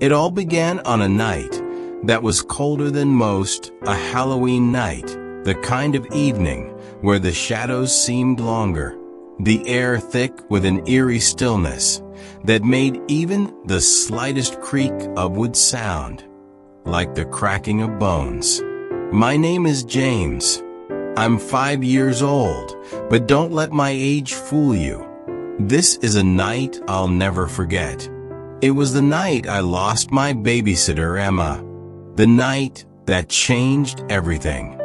It all began on a night that was colder than most, a Halloween night, the kind of evening where the shadows seemed longer, the air thick with an eerie stillness that made even the slightest creak of wood sound like the cracking of bones. My name is James. I'm 5 years old, but don't let my age fool you. This is a night I'll never forget. It was the night I lost my babysitter, Emma. The night that changed everything.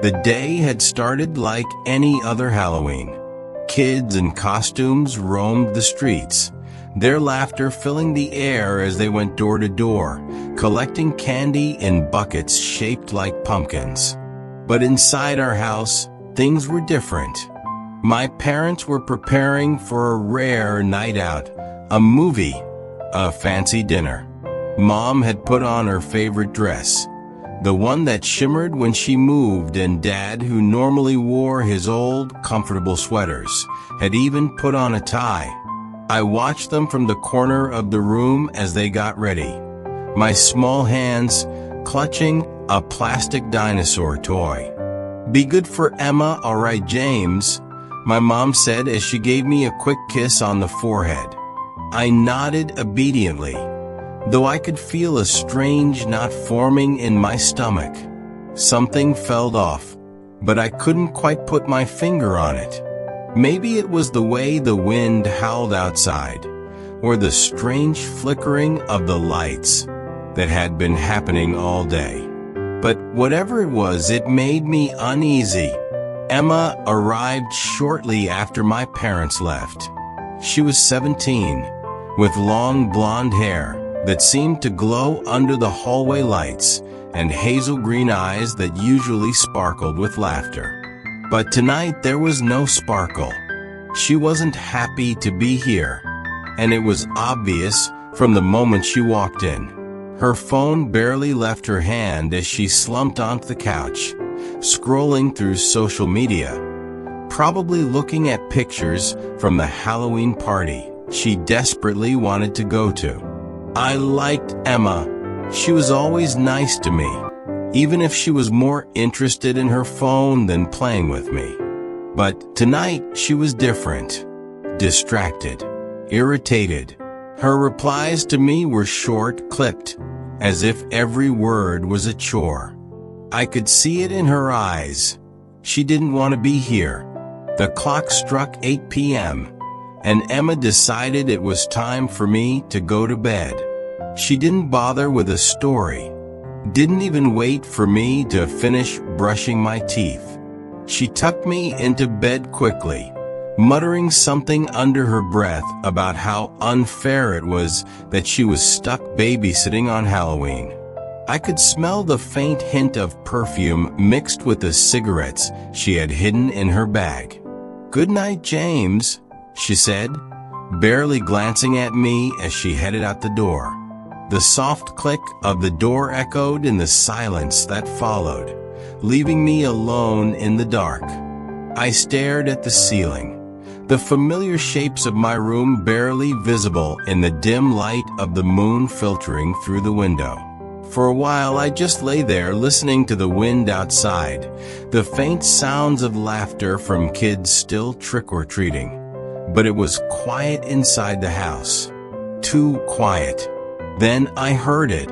The day had started like any other Halloween. Kids in costumes roamed the streets, their laughter filling the air as they went door to door, collecting candy in buckets shaped like pumpkins. But inside our house, things were different. My parents were preparing for a rare night out, a movie, a fancy dinner. Mom had put on her favorite dress, the one that shimmered when she moved, and Dad, who normally wore his old, comfortable sweaters, had even put on a tie. I watched them from the corner of the room as they got ready, my small hands clutching a plastic dinosaur toy. "Be good for Emma, all right, James," my mom said as she gave me a quick kiss on the forehead. I nodded obediently, though I could feel a strange knot forming in my stomach. Something felt off, but I couldn't quite put my finger on it. Maybe it was the way the wind howled outside, or the strange flickering of the lights that had been happening all day. But whatever it was, it made me uneasy. Emma arrived shortly after my parents left. She was 17, with long blonde hair that seemed to glow under the hallway lights, and hazel green eyes that usually sparkled with laughter. But tonight there was no sparkle. She wasn't happy to be here, and it was obvious from the moment she walked in. Her phone barely left her hand as she slumped onto the couch, scrolling through social media, probably looking at pictures from the Halloween party she desperately wanted to go to. I liked Emma. She was always nice to me, even if she was more interested in her phone than playing with me. But tonight she was different, distracted, irritated. Her replies to me were short-clipped, as if every word was a chore. I could see it in her eyes. She didn't want to be here. The clock struck 8 p.m., and Emma decided it was time for me to go to bed. She didn't bother with a story, didn't even wait for me to finish brushing my teeth. She tucked me into bed quickly, muttering something under her breath about how unfair it was that she was stuck babysitting on Halloween. I could smell the faint hint of perfume mixed with the cigarettes she had hidden in her bag. "Good night, James," she said, barely glancing at me as she headed out the door. The soft click of the door echoed in the silence that followed, leaving me alone in the dark. I stared at the ceiling, the familiar shapes of my room barely visible in the dim light of the moon filtering through the window. For a while I just lay there listening to the wind outside, the faint sounds of laughter from kids still trick-or-treating. But it was quiet inside the house. Too quiet. Then I heard it.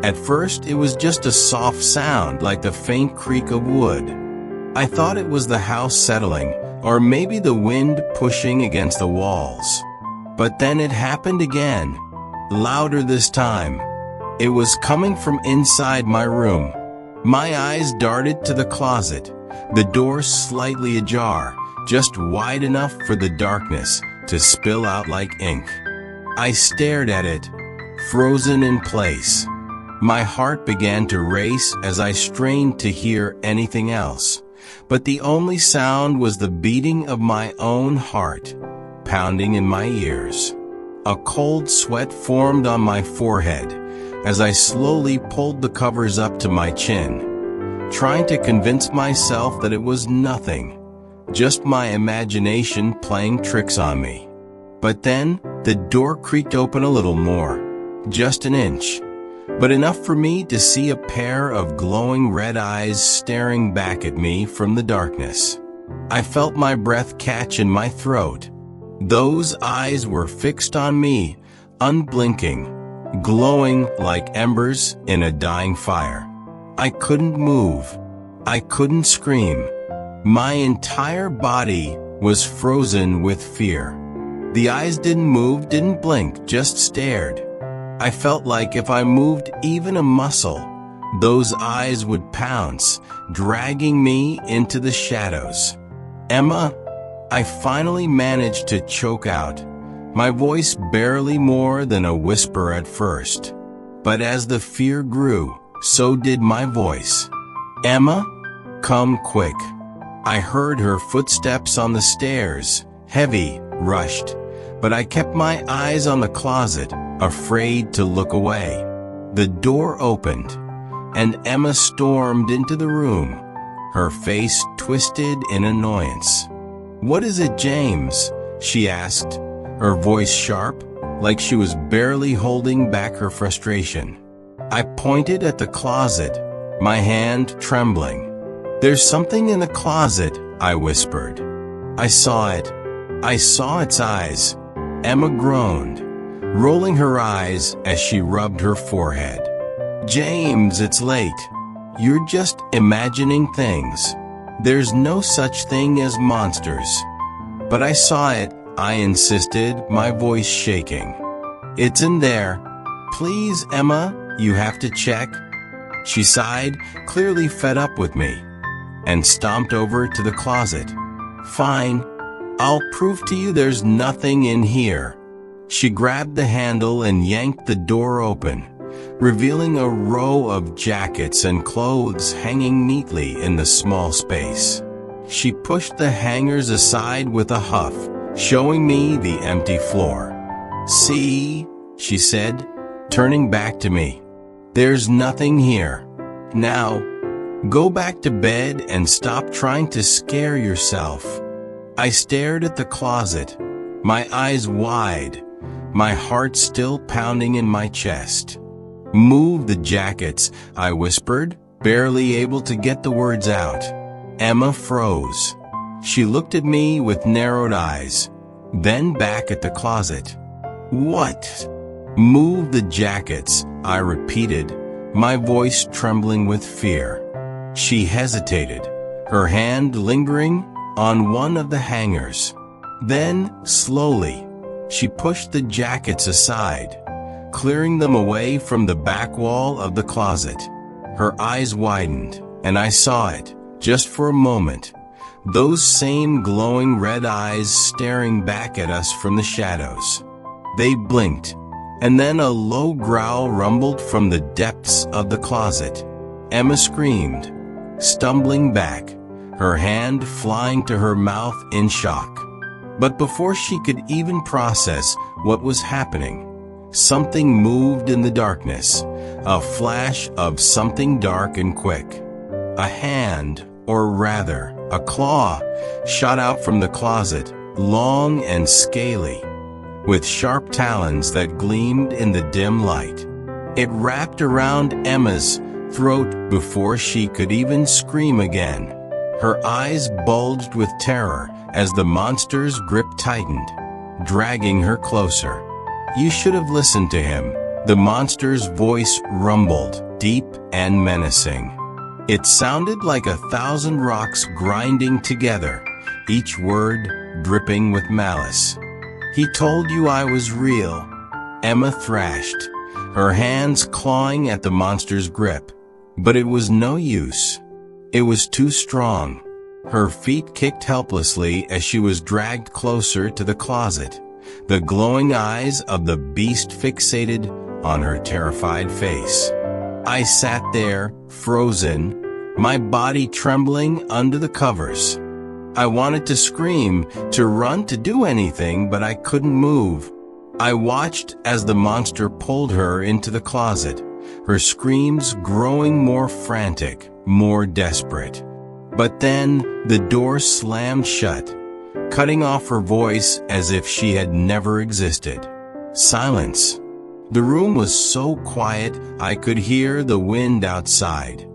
At first it was just a soft sound like the faint creak of wood. I thought it was the house settling, or maybe the wind pushing against the walls. But then it happened again, louder this time. It was coming from inside my room. My eyes darted to the closet, the door slightly ajar, just wide enough for the darkness to spill out like ink. I stared at it, frozen in place. My heart began to race as I strained to hear anything else, but the only sound was the beating of my own heart, pounding in my ears. A cold sweat formed on my forehead as I slowly pulled the covers up to my chin, trying to convince myself that it was nothing, just my imagination playing tricks on me. But then, the door creaked open a little more, just an inch, but enough for me to see a pair of glowing red eyes staring back at me from the darkness. I felt my breath catch in my throat. Those eyes were fixed on me, unblinking, glowing like embers in a dying fire. I couldn't move. I couldn't scream. My entire body was frozen with fear. The eyes didn't move, didn't blink, just stared. I felt like if I moved even a muscle, those eyes would pounce, dragging me into the shadows. "Emma," I finally managed to choke out, my voice barely more than a whisper at first. But as the fear grew, so did my voice. "Emma, come quick." I heard her footsteps on the stairs, heavy, rushed, but I kept my eyes on the closet, afraid to look away. The door opened, and Emma stormed into the room, her face twisted in annoyance. "What is it, James?" she asked, her voice sharp, like she was barely holding back her frustration. I pointed at the closet, my hand trembling. "There's something in the closet," I whispered. "I saw it. I saw its eyes." Emma groaned, rolling her eyes as she rubbed her forehead. "James, it's late. You're just imagining things. There's no such thing as monsters." "But I saw it," I insisted, my voice shaking. "It's in there. Please, Emma, you have to check." She sighed, clearly fed up with me, and stomped over to the closet. "Fine. I'll prove to you there's nothing in here." She grabbed the handle and yanked the door open, revealing a row of jackets and clothes hanging neatly in the small space. She pushed the hangers aside with a huff, showing me the empty floor. "See," she said, turning back to me. "There's nothing here. Now, go back to bed and stop trying to scare yourself." I stared at the closet, my eyes wide, my heart still pounding in my chest. "Move the jackets," I whispered, barely able to get the words out. Emma froze. She looked at me with narrowed eyes, then back at the closet. "What?" "Move the jackets," I repeated, my voice trembling with fear. She hesitated, her hand lingering on one of the hangers. Then, slowly, she pushed the jackets aside, clearing them away from the back wall of the closet. Her eyes widened, and I saw it, just for a moment, those same glowing red eyes staring back at us from the shadows. They blinked, and then a low growl rumbled from the depths of the closet. Emma screamed, stumbling back, her hand flying to her mouth in shock. But before she could even process what was happening, something moved in the darkness, a flash of something dark and quick. A hand, or rather, a claw, shot out from the closet, long and scaly, with sharp talons that gleamed in the dim light. It wrapped around Emma's throat before she could even scream again. Her eyes bulged with terror as the monster's grip tightened, dragging her closer. "You should have listened to him," the monster's voice rumbled, deep and menacing. It sounded like 1,000 rocks grinding together, each word dripping with malice. "He told you I was real," Emma thrashed, her hands clawing at the monster's grip. But it was no use. It was too strong. Her feet kicked helplessly as she was dragged closer to the closet, the glowing eyes of the beast fixated on her terrified face. I sat there, frozen, my body trembling under the covers. I wanted to scream, to run, to do anything, but I couldn't move. I watched as the monster pulled her into the closet, her screams growing more frantic, more desperate. But then the door slammed shut, cutting off her voice as if she had never existed. Silence. The room was so quiet I could hear the wind outside,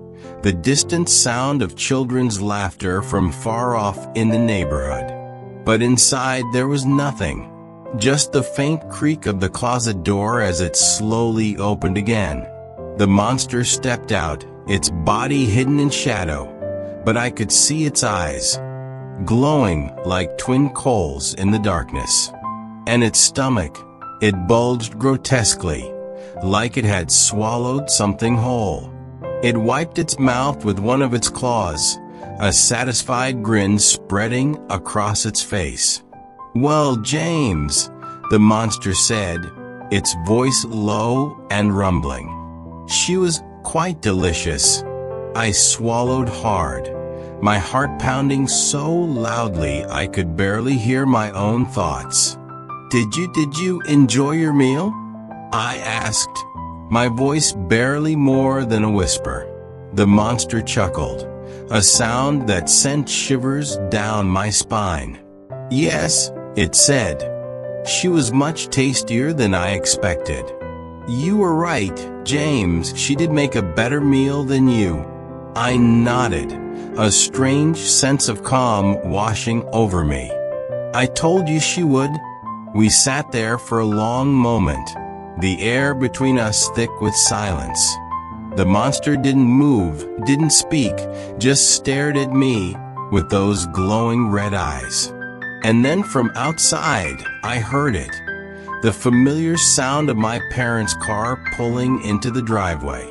the distant sound of children's laughter from far off in the neighborhood. But inside there was nothing, just the faint creak of the closet door as it slowly opened again. The monster stepped out, its body hidden in shadow, but I could see its eyes, glowing like twin coals in the darkness. And its stomach, it bulged grotesquely, like it had swallowed something whole. It wiped its mouth with one of its claws, a satisfied grin spreading across its face. "Well, James," the monster said, its voice low and rumbling. She was quite delicious. I swallowed hard, my heart pounding so loudly I could barely hear my own thoughts. Did you enjoy your meal?" I asked, my voice barely more than a whisper. The monster chuckled, a sound that sent shivers down my spine. "Yes," it said. "She was much tastier than I expected." "You were right, James, she did make a better meal than you." I nodded, a strange sense of calm washing over me. "I told you she would." We sat there for a long moment, the air between us thick with silence. The monster didn't move, didn't speak, just stared at me with those glowing red eyes. And then from outside, I heard it, the familiar sound of my parents' car pulling into the driveway.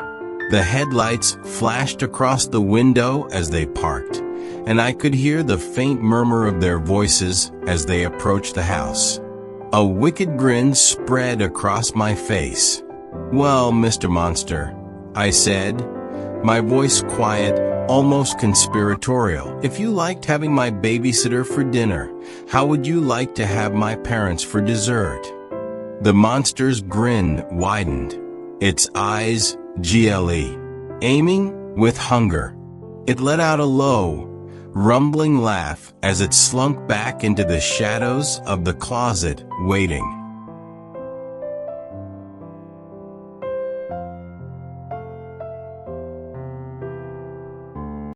The headlights flashed across the window as they parked, and I could hear the faint murmur of their voices as they approached the house. A wicked grin spread across my face. "Well, Mr. Monster," I said, my voice quiet, almost conspiratorial, "if you liked having my babysitter for dinner, how would you like to have my parents for dessert?" The monster's grin widened, its eyes GLE, aiming with hunger. It let out a low, rumbling laugh as it slunk back into the shadows of the closet, waiting.